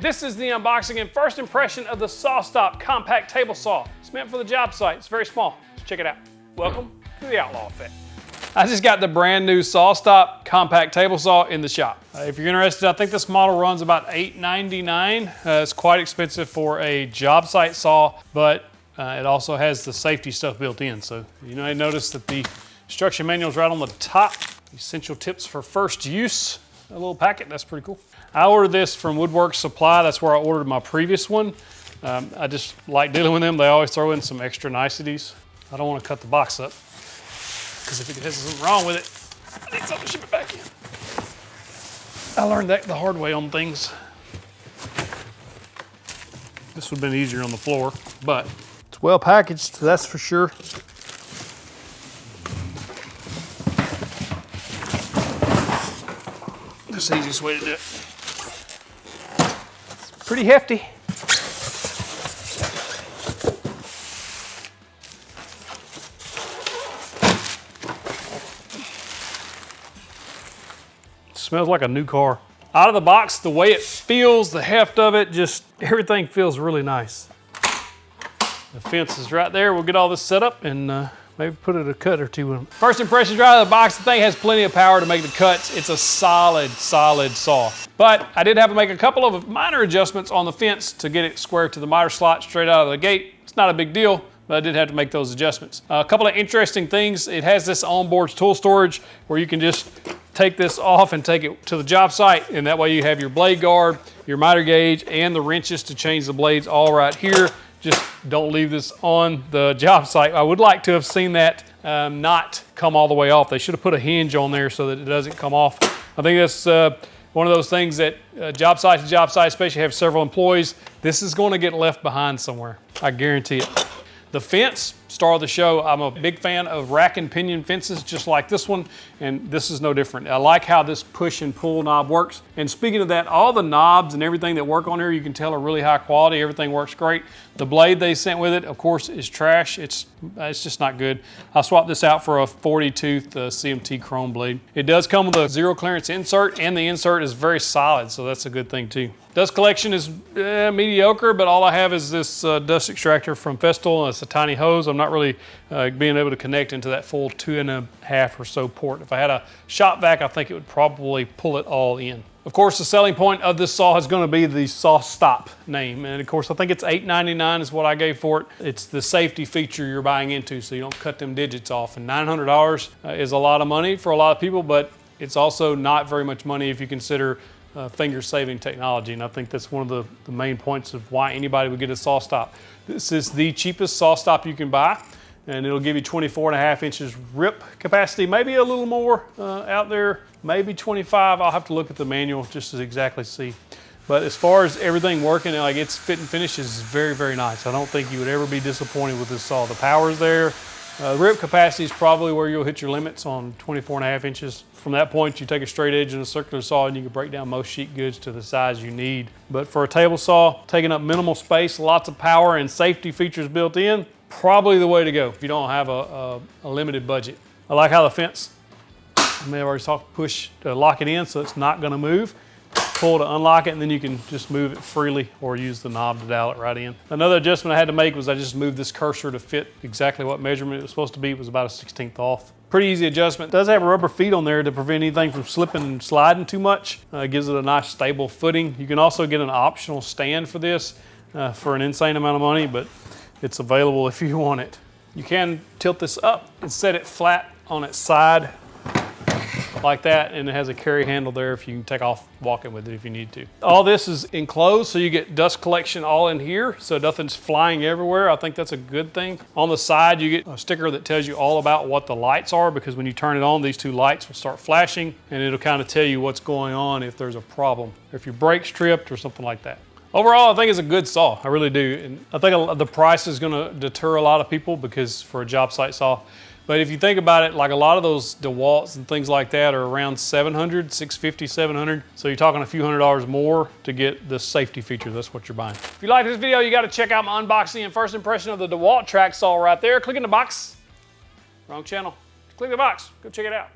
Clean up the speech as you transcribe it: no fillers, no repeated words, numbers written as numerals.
This is the unboxing and first impression of the SawStop Compact Table Saw. It's meant for the job site. It's very small. Let's check it out. Welcome to the Outlaw Effect. I just got the brand new SawStop Compact Table Saw in the shop. If you're interested, I think this model runs about $8.99. It's quite expensive for a job site saw, but it also has the safety stuff built in. So you may notice that the instruction manual is right on the top. Essential tips for first use. A little packet, that's pretty cool. I ordered this from Woodwork Supply. That's where I ordered my previous one. I just like dealing with them. They always throw in some extra niceties. I don't want to cut the box up, because if it has something wrong with it, I need something to ship it back in. I learned that the hard way on things. This would have been easier on the floor, but it's well packaged, that's for sure. That's the easiest way to do it. It's pretty hefty. Smells like a new car. Out of the box, the way it feels, the heft of it, just everything feels really nice. The fence is right there. We'll get all this set up and maybe put a cut or two in them. First impressions right out of the box, the thing has plenty of power to make the cuts. It's a solid saw. But I did have to make a couple of minor adjustments on the fence to get it square to the miter slot straight out of the gate. It's not a big deal, but I did have to make those adjustments. A couple of interesting things. It has this onboard tool storage where you can just take this off and take it to the job site, and that way you have your blade guard, your miter gauge, and the wrenches to change the blades all right here. Just don't leave this on the job site. I would like to have seen that not come all the way off. They should have put a hinge on there so that it doesn't come off. I think that's one of those things that job site to job site, especially have several employees, this is going to get left behind somewhere. I guarantee it. The fence, star of the show. I'm a big fan of rack and pinion fences just like this one, and this is no different. I like how this push and pull knob works. And speaking of that, all the knobs and everything that work on here, you can tell are really high quality. Everything works great. The blade they sent with it, of course, is trash. It's just not good. I swapped this out for a 40-tooth CMT chrome blade. It does come with a zero clearance insert, and the insert is very solid, so that's a good thing too. Dust collection is mediocre, but all I have is this dust extractor from Festool, and it's a tiny hose. I'm not really being able to connect into that full 2.5 or so port. If I had a shop vac, I think it would probably pull it all in. Of course, the selling point of this saw is going to be the SawStop name. And of course, I think it's $8.99 is what I gave for it. It's the safety feature you're buying into, so you don't cut them digits off. And $900 is a lot of money for a lot of people, but it's also not very much money if you consider finger-saving technology. And I think that's one of the main points of why anybody would get a SawStop. This is the cheapest SawStop you can buy, and it'll give you 24.5 inches rip capacity, maybe a little more out there, maybe 25. I'll have to look at the manual just to exactly see. But as far as everything working, like its fit and finish is very, very nice. I don't think you would ever be disappointed with this saw. The power's there. The rip capacity is probably where you'll hit your limits on 24.5 inches. From that point, you take a straight edge and a circular saw and you can break down most sheet goods to the size you need. But for a table saw, taking up minimal space, lots of power and safety features built in, probably the way to go if you don't have a limited budget. I like how the fence, I may have already talked, push to lock it in so it's not gonna move. Pull to unlock it, and then you can just move it freely or use the knob to dial it right in. Another adjustment I had to make was I just moved this cursor to fit exactly what measurement it was supposed to be. It was about a 1/16 off. Pretty easy adjustment. It does have rubber feet on there to prevent anything from slipping and sliding too much. It gives it a nice stable footing. You can also get an optional stand for this for an insane amount of money, but it's available if you want it. You can tilt this up and set it flat on its side like that, and it has a carry handle there if you can take off walking with it if you need to. All this is enclosed, so you get dust collection all in here, so nothing's flying everywhere. I think that's a good thing. On the side, you get a sticker that tells you all about what the lights are, because when you turn it on, these two lights will start flashing, and it'll kind of tell you what's going on if there's a problem, or if your brake's tripped or something like that. Overall, I think it's a good saw. I really do. And I think the price is going to deter a lot of people, because for a job site saw. But if you think about it, like a lot of those DeWalt's and things like that are around $700, $650, $700. So you're talking a few $100s more to get the safety feature. That's what you're buying. If you like this video, you got to check out my unboxing and first impression of the DeWalt track saw right there. Click in the box. Wrong channel. Click the box. Go check it out.